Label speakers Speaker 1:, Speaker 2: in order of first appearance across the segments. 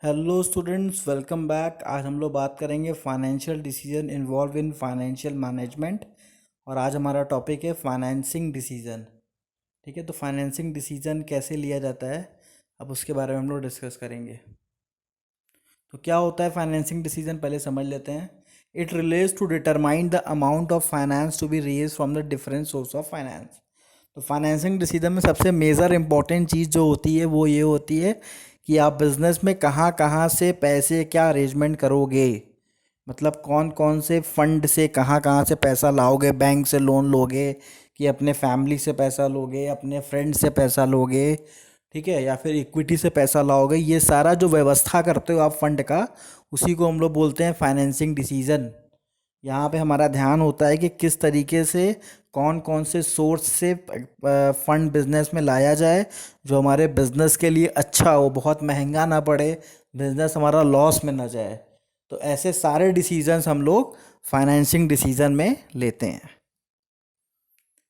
Speaker 1: Hello students, welcome back. आज हम लोग बात करेंगे financial decision involve in financial management. और आज हमारा टॉपिक है फाइनेंसिंग डिसीजन। ठीक है, तो फाइनेंसिंग डिसीजन कैसे लिया जाता है, अब उसके बारे में हम लोग डिस्कस करेंगे। तो क्या होता है फाइनेंसिंग डिसीजन, पहले समझ लेते हैं। It relates to determine the amount of finance to be raise from the different source of finance. तो फाइनेंसिंग डिसीजन में सबसे मेजर इंपॉर्टेंट चीज़ जो होती है वो ये होती है कि आप बिजनेस में कहाँ कहाँ से पैसे क्या अरेंजमेंट करोगे। मतलब कौन कौन से फंड से कहाँ कहाँ से पैसा लाओगे, बैंक से लोन लोगे कि अपने फैमिली से पैसा लोगे, अपने फ्रेंड से पैसा लोगे, ठीक है, या फिर इक्विटी से पैसा लाओगे। ये सारा जो व्यवस्था करते हो आप फंड का, उसी को हम लोग बोलते हैं फाइनेंसिंग डिसीजन। यहाँ पे हमारा ध्यान होता है कि किस तरीके से कौन कौन से सोर्स से फंड बिजनेस में लाया जाए जो हमारे बिजनेस के लिए अच्छा हो, बहुत महंगा ना पड़े, बिजनेस हमारा लॉस में ना जाए। तो ऐसे सारे डिसीजंस हम लोग फाइनेंसिंग डिसीजन में लेते हैं।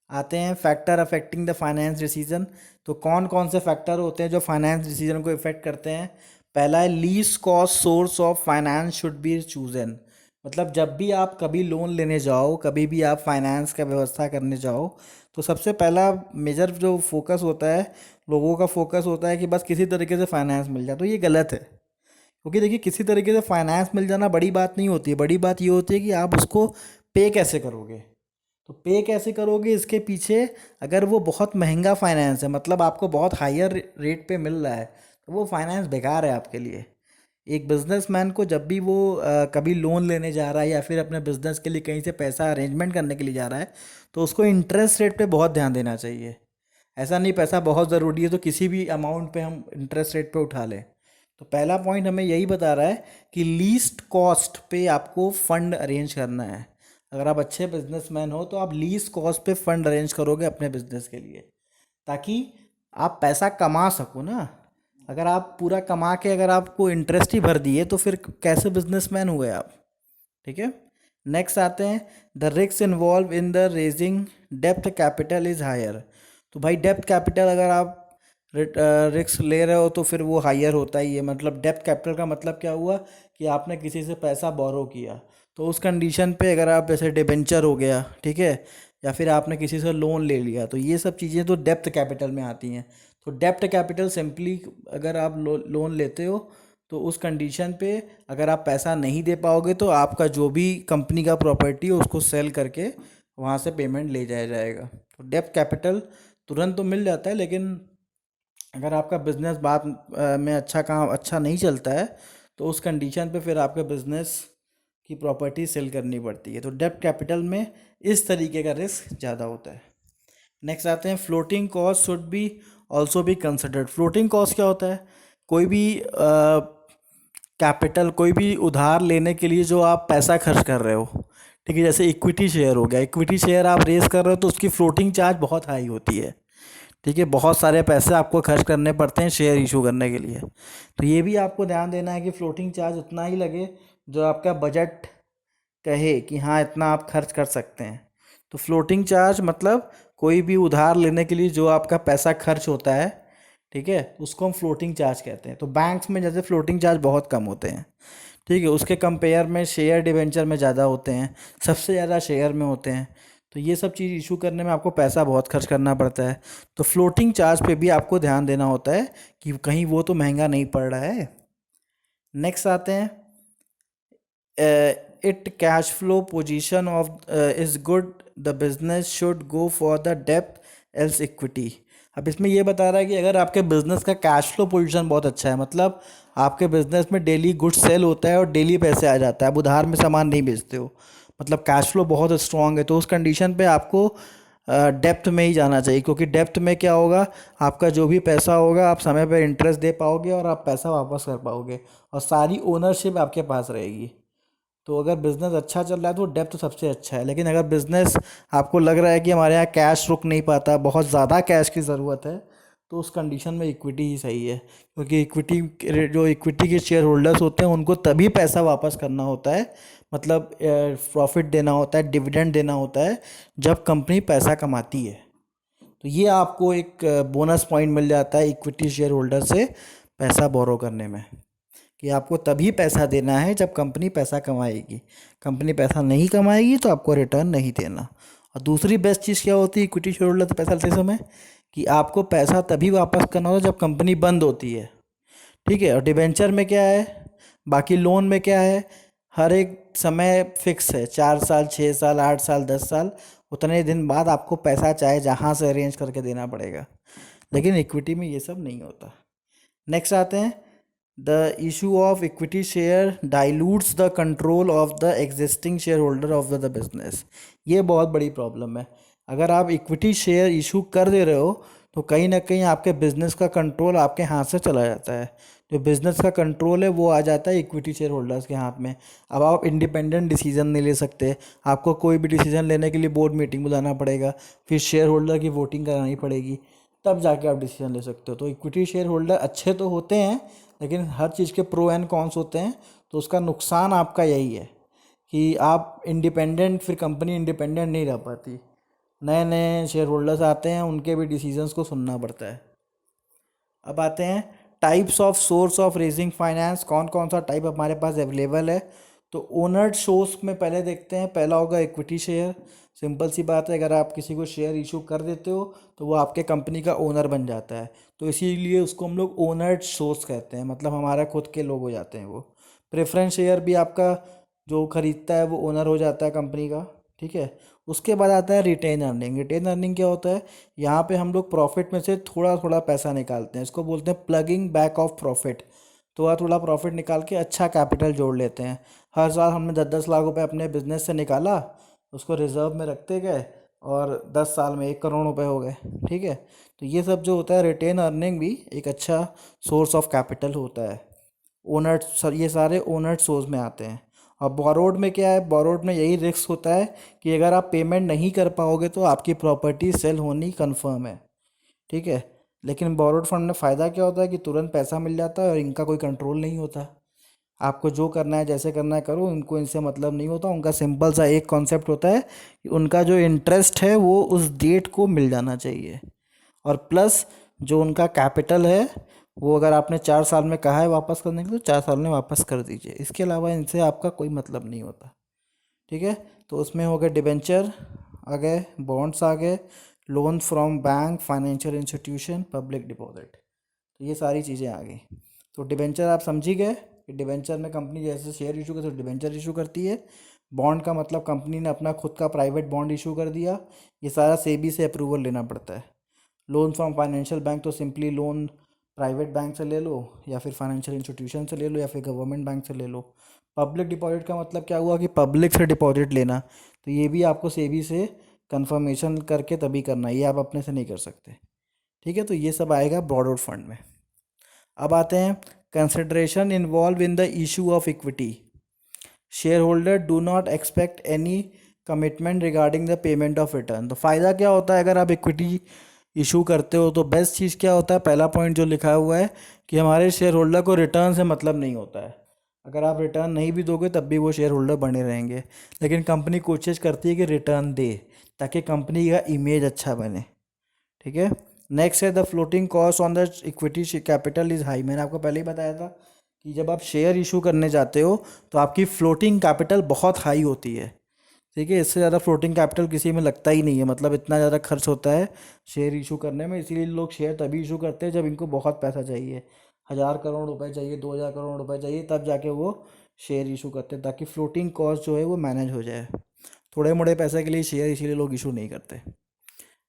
Speaker 1: आते हैं factor affecting the finance decision. तो कौन कौन से फैक्टर होते हैं जो फाइनेंस डिसीजन को इफेक्ट करते हैं। पहला है least cost source of finance should be chosen. मतलब जब भी आप कभी लोन लेने जाओ, कभी भी आप फाइनेंस का व्यवस्था करने जाओ, तो सबसे पहला मेजर जो फोकस होता है, लोगों का फोकस होता है कि बस किसी तरीके से फाइनेंस मिल जाए। तो ये गलत है, क्योंकि देखिए किसी तरीके से फाइनेंस मिल जाना बड़ी बात नहीं होती है। बड़ी बात ये होती है कि आप उसको पे कैसे करोगे। तो पे कैसे करोगे इसके पीछे, अगर वो बहुत महंगा फाइनेंस है, मतलब आपको बहुत हायर रेट पे मिल रहा है, तो वो फाइनेंस बेकार है आपके लिए। एक बिजनेसमैन को जब भी वो कभी लोन लेने जा रहा है या फिर अपने बिजनेस के लिए कहीं से पैसा अरेंजमेंट करने के लिए जा रहा है, तो उसको इंटरेस्ट रेट पे बहुत ध्यान देना चाहिए। ऐसा नहीं पैसा बहुत ज़रूरी है तो किसी भी अमाउंट पे हम इंटरेस्ट रेट पे उठा लें। तो पहला पॉइंट हमें यही बता रहा है कि लीस्ट कॉस्ट पे आपको फंड अरेंज करना है। अगर आप अच्छे बिजनेसमैन हो तो आप लीस्ट कॉस्ट पे फंड अरेंज करोगे अपने बिजनेस के लिए, ताकि आप पैसा कमा सको ना। अगर आप पूरा कमा के अगर आपको इंटरेस्ट ही भर दिए तो फिर कैसे बिजनेसमैन हुए आप। ठीक है, नेक्स्ट आते हैं the risk involve in the raising डेप्थ कैपिटल इज़ हायर। तो भाई डेप्थ कैपिटल अगर आप रिस्क ले रहे हो तो फिर वो हायर होता ही है। मतलब डेप्थ कैपिटल का मतलब क्या हुआ कि आपने किसी से पैसा बोरो किया, तो उस कंडीशन पे अगर आप जैसे डिबेंचर हो गया, ठीक है, या फिर आपने किसी से लोन ले लिया, तो ये सब चीज़ें तो डेप्थ कैपिटल में आती हैं। तो डेप्थ कैपिटल सिंपली अगर आप लोन लेते हो तो उस कंडीशन पे अगर आप पैसा नहीं दे पाओगे तो आपका जो भी कंपनी का प्रॉपर्टी है उसको सेल करके वहाँ से पेमेंट ले जाया जाएगा। तो डेप्थ कैपिटल तुरंत तो मिल जाता है, लेकिन अगर आपका बिजनेस बाद में अच्छा काम अच्छा नहीं चलता है तो उस कंडीशन पे फिर आपके बिजनेस की प्रॉपर्टी सेल करनी पड़ती है। तो डेप्ट कैपिटल में इस तरीके का रिस्क ज़्यादा होता है। नेक्स्ट आते हैं floating cost should be also be considered. Floating cost क्या होता है, कोई भी कैपिटल, कोई भी उधार लेने के लिए जो आप पैसा खर्च कर रहे हो, ठीक है, जैसे इक्विटी शेयर हो गया, इक्विटी शेयर आप रेस कर रहे हो तो उसकी फ्लोटिंग चार्ज बहुत हाई होती है। ठीक है, बहुत सारे पैसे आपको खर्च करने पड़ते हैं शेयर इशू करने के लिए। तो ये भी आपको ध्यान देना है कि फ्लोटिंग चार्ज उतना ही लगे जो आपका बजट कहे कि हाँ इतना आप खर्च कर सकते हैं। तो फ्लोटिंग चार्ज मतलब कोई भी उधार लेने के लिए जो आपका पैसा खर्च होता है, ठीक है, उसको हम फ्लोटिंग चार्ज कहते हैं। तो बैंक्स में जैसे फ्लोटिंग चार्ज बहुत कम होते हैं, ठीक है, उसके कंपेयर में शेयर डिवेंचर में ज़्यादा होते हैं, सबसे ज़्यादा शेयर में होते हैं। तो ये सब चीज़ इशू करने में आपको पैसा बहुत खर्च करना पड़ता है। तो फ्लोटिंग चार्ज पे भी आपको ध्यान देना होता है कि कहीं वो तो महंगा नहीं पड़ रहा है। नेक्स्ट आते हैं it cash flow position of is good, the business should go for the depth else equity. अब इसमें ये बता रहा है कि अगर आपके बिजनेस का कैश फ्लो पोजीशन बहुत अच्छा है, मतलब आपके बिजनेस में डेली गुड्स सेल होता है और डेली पैसे आ जाता है, आप उधार में सामान नहीं बेचते हो, मतलब कैश फ्लो बहुत स्ट्रांग है, तो उस कंडीशन पे आपको डेप्थ में ही जाना चाहिए। क्योंकि डेप्थ में क्या होगा, आपका जो भी पैसा होगा आप समय पर इंटरेस्ट दे पाओगे और आप पैसा वापस कर पाओगे और सारी ओनरशिप आपके पास रहेगी। तो अगर बिज़नेस अच्छा चल रहा है तो डेप्थ सबसे अच्छा है। लेकिन अगर बिज़नेस आपको लग रहा है कि हमारे यहाँ कैश रुक नहीं पाता, बहुत ज़्यादा कैश की ज़रूरत है, तो उस कंडीशन में इक्विटी ही सही है। क्योंकि जो इक्विटी के शेयर होल्डर्स होते हैं उनको तभी पैसा वापस करना होता है, मतलब प्रॉफिट देना होता है, डिविडेंड देना होता है, जब कंपनी पैसा कमाती है। तो ये आपको एक बोनस पॉइंट मिल जाता है इक्विटी शेयर होल्डर से पैसा बोरो करने में। कि आपको तभी पैसा देना है जब कंपनी पैसा कमाएगी। कंपनी पैसा नहीं कमाएगी तो आपको रिटर्न नहीं देना। और दूसरी बेस्ट चीज़ क्या होती है इक्विटी शेयर होल्डर से पैसा लेते समय, कि आपको पैसा तभी वापस करना होता है जब कंपनी बंद होती है। ठीक है। और डिबेंचर में क्या है, बाकी लोन में क्या है, हर एक समय फिक्स है, 4 साल, 6 साल, 8 साल, 10 साल, उतने दिन बाद आपको पैसा चाहे जहाँ से अरेंज करके देना पड़ेगा। लेकिन इक्विटी में ये सब नहीं होता। नेक्स्ट आते हैं, the issue of equity share dilutes the control of the existing share holder of the business. ये बहुत बड़ी प्रॉब्लम है। अगर आप इक्विटी शेयर इशू कर दे रहे हो तो कहीं ना कहीं आपके बिजनेस का कंट्रोल आपके हाथ से चला जाता है। जो बिजनेस का कंट्रोल है वो आ जाता है इक्विटी शेयर होल्डर्स के हाथ में। अब आप इंडिपेंडेंट डिसीजन नहीं ले सकते। आपको कोई भी डिसीजन लेने के लिए बोर्ड मीटिंग बुलाना पड़ेगा, फिर शेयर होल्डर की वोटिंग करानी पड़ेगी, तब जाके आप डिसीजन ले सकते हो। तो इक्विटी शेयर होल्डर अच्छे तो होते हैं, लेकिन हर चीज़ के प्रो एंड कॉन्स होते हैं। तो उसका नुकसान आपका यही है कि आप इंडिपेंडेंट, फिर कंपनी इंडिपेंडेंट नहीं रह पाती। नए नए शेयर होल्डर्स आते हैं, उनके भी डिसीजंस को सुनना पड़ता है। अब आते हैं types of source of raising finance, कौन कौन सा टाइप हमारे पास अवेलेबल है। तो ओनर्ड सोर्स में पहले देखते हैं, पहला होगा इक्विटी शेयर। सिंपल सी बात है, अगर आप किसी को शेयर इशू कर देते हो तो वो आपके कंपनी का ओनर बन जाता है, तो इसीलिए उसको हम लोग ओनर्ड सोर्स कहते हैं, मतलब हमारा खुद के लोग हो जाते हैं वो। प्रेफरेंस शेयर भी आपका जो खरीदता है वो ओनर हो जाता है कंपनी का। ठीक है। उसके बाद आता है रिटेन अर्निंग। रिटेन अर्निंग क्या होता है, यहाँ पे हम लोग प्रॉफिट में से थोड़ा थोड़ा पैसा निकालते हैं, इसको बोलते हैं प्लगिंग बैक ऑफ प्रॉफिट। थोड़ा थोड़ा प्रॉफिट निकाल के अच्छा कैपिटल जोड़ लेते हैं। हर साल हमने 10-10 लाख रुपए अपने बिजनेस से निकाला, उसको रिजर्व में रखते गए, और 10 साल में 1 करोड़ रुपए हो गए। ठीक है। तो ये सब जो होता है रिटेन अर्निंग भी एक अच्छा सोर्स ऑफ कैपिटल होता है। ओनर्ड, ये सारे ओनर्ड सोर्स में आते हैं। और बोरोड में क्या है, बोरोड में यही रिस्क होता है कि अगर आप पेमेंट नहीं कर पाओगे तो आपकी प्रॉपर्टी सेल होनी कंफर्म है। ठीक है। लेकिन बोरोड फंड में फ़ायदा क्या होता है कि तुरंत पैसा मिल जाता है और इनका कोई कंट्रोल नहीं होता। आपको जो करना है, जैसे करना है करो, इनको इनसे मतलब नहीं होता। उनका सिंपल सा एक कॉन्सेप्ट होता है कि उनका जो इंटरेस्ट है वो उस डेट को मिल जाना चाहिए, और प्लस जो उनका कैपिटल है वो अगर आपने 4 साल में कहा है वापस करने के लिए तो 4 साल में वापस कर दीजिए। इसके अलावा इनसे आपका कोई मतलब नहीं होता। ठीक है। तो उसमें हो गए डिबेंचर आ गए, बॉन्ड्स आ गए, loan from bank, financial institution, public deposit. तो ये सारी चीज़ें आ गई। तो डिबेंचर आप समझ ही गए कि डिबेंचर में कंपनी जैसे शेयर इशू करती है डिबेंचर इशू करती है। बॉन्ड का मतलब कंपनी ने अपना खुद का प्राइवेट बॉन्ड इशू कर दिया। ये सारा सेबी से अप्रूवल लेना पड़ता है। लोन फ्रॉम फाइनेंशियल बैंक तो सिंपली लोन प्राइवेट बैंक से ले लो, या फिर फाइनेंशियल इंस्टीट्यूशन से ले लो, या फिर गवर्नमेंट बैंक से ले लो। पब्लिक डिपॉजिट का मतलब क्या हुआ कि पब्लिक से डिपॉजिट लेना, तो ये भी आपको सेबी से कंफर्मेशन करके तभी करना है, ये आप अपने से नहीं कर सकते। ठीक है। तो ये सब आएगा ब्रॉडआउट फंड में। अब आते हैं consideration involve in the issue of equity. Share holder do not expect any commitment regarding the payment of return. तो फ़ायदा क्या होता है अगर आप इक्विटी इशू करते हो, तो बेस्ट चीज़ क्या होता है, पहला पॉइंट जो लिखा हुआ है कि हमारे शेयर होल्डर को रिटर्न से मतलब नहीं होता है। अगर आप रिटर्न नहीं भी दोगे तब भी वो शेयर होल्डर बने रहेंगे, लेकिन कंपनी कोशिश करती है कि रिटर्न दे ताकि कंपनी का इमेज अच्छा बने। ठीक है। नेक्स्ट है the floating cost on the equity capital is high. मैंने आपको पहले ही बताया था कि जब आप शेयर इशू करने जाते हो तो आपकी फ्लोटिंग कैपिटल बहुत हाई होती है। ठीक है। इससे ज़्यादा फ्लोटिंग कैपिटल किसी में लगता ही नहीं है, मतलब इतना ज़्यादा खर्च होता है शेयर इशू करने में। इसीलिए लोग शेयर तभी इशू करते हैं जब इनको बहुत पैसा चाहिए, 1000 करोड़ रुपए चाहिए, 2000 करोड़ रुपए चाहिए, तब जाके वो शेयर इशू करते हैं, ताकि फ्लोटिंग कॉस्ट जो है वो मैनेज हो जाए। थोड़े मोड़े पैसे के लिए शेयर इसीलिए लोग इशू नहीं करते।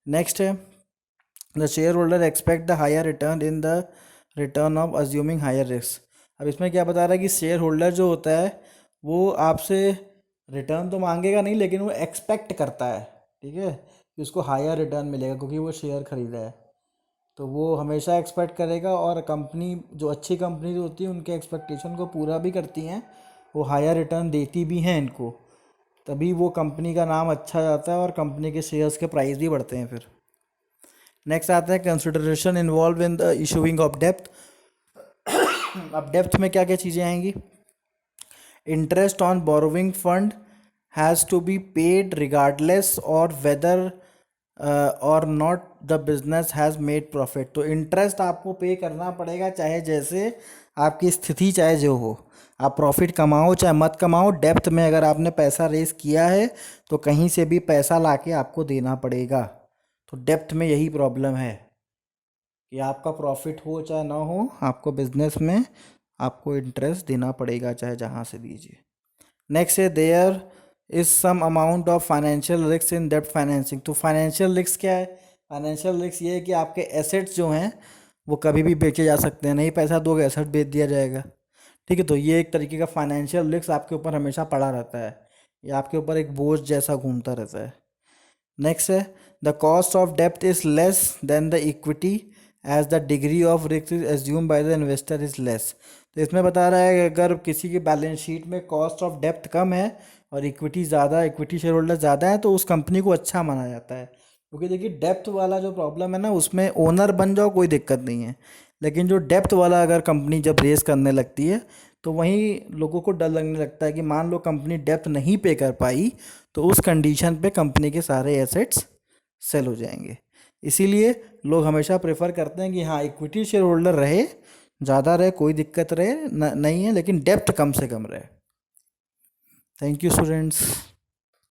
Speaker 1: नेक्स्ट है the share holder expect the higher return in the return of assuming higher risk. अब इसमें क्या बता रहा है कि शेयर होल्डर जो होता है वो आपसे रिटर्न तो मांगेगा नहीं, लेकिन वो एक्सपेक्ट करता है, ठीक है, कि उसको हायर रिटर्न मिलेगा क्योंकि वो शेयर खरीदा है। तो वो हमेशा एक्सपेक्ट करेगा, और कंपनी जो अच्छी कंपनी होती है उनके एक्सपेक्टेशन को पूरा भी करती हैं, वो हायर रिटर्न देती भी हैं इनको, तभी वो कंपनी का नाम अच्छा जाता है और कंपनी के शेयर्स के प्राइस भी बढ़ते हैं फिर। नेक्स्ट आता है consideration involve in the issuing of डेप्थ। अब डेप्थ में क्या क्या चीज़ें आएंगी, interest on borrowing fund has to be paid regardless और वेदर और not the business has made profit. तो इंटरेस्ट आपको पे करना पड़ेगा चाहे जैसे आपकी स्थिति चाहे जो हो, आप प्रॉफिट कमाओ चाहे मत कमाओ, डेप्थ में अगर आपने पैसा रेस किया है तो कहीं से भी पैसा लाके आपको देना पड़ेगा। तो डेप्थ में यही प्रॉब्लम है कि आपका प्रॉफिट हो चाहे ना हो, आपको बिजनेस में आपको इंटरेस्ट देना पड़ेगा चाहे जहाँ से दीजिए। नेक्स्ट है there is some amount of financial risk in डेप्ट फाइनेंसिंग। तो फाइनेंशियल रिस्क क्या है? फाइनेंशियल रिस्क ये है कि आपके एसेट्स जो हैं वो कभी भी बेचे जा सकते हैं, नहीं पैसा दोगे एसेट बेच दिया जाएगा। ठीक है, तो ये एक तरीके का फाइनेंशियल रिस्क आपके ऊपर हमेशा पड़ा रहता है, ये आपके ऊपर एक बोझ जैसा घूमता रहता है। नेक्स्ट है द कॉस्ट ऑफ डेप्ट is less than the equity as the degree of risk is assume by the investor is less. तो इसमें बता रहा है कि अगर किसी की बैलेंस शीट में कॉस्ट ऑफ डेप्ट कम है और इक्विटी ज़्यादा, इक्विटी शेयर होल्डर ज़्यादा है, तो उस कंपनी को अच्छा माना जाता है। क्योंकि देखिए डेप्थ वाला जो प्रॉब्लम है ना, उसमें ओनर बन जाओ कोई दिक्कत नहीं है, लेकिन जो डेप्थ वाला अगर कंपनी जब रेस करने लगती है तो वहीं लोगों को डर लगने लगता है कि मान लो कंपनी डेप्थ नहीं पे कर पाई तो उस कंडीशन पे कंपनी के सारे एसेट्स सेल हो जाएंगे। इसीलिए लोग हमेशा प्रेफर करते हैं कि हाँ इक्विटी शेयर होल्डर रहे, ज़्यादा रहे कोई दिक्कत रहे नहीं है, लेकिन डेप्थ कम से कम रहे। Thank you students.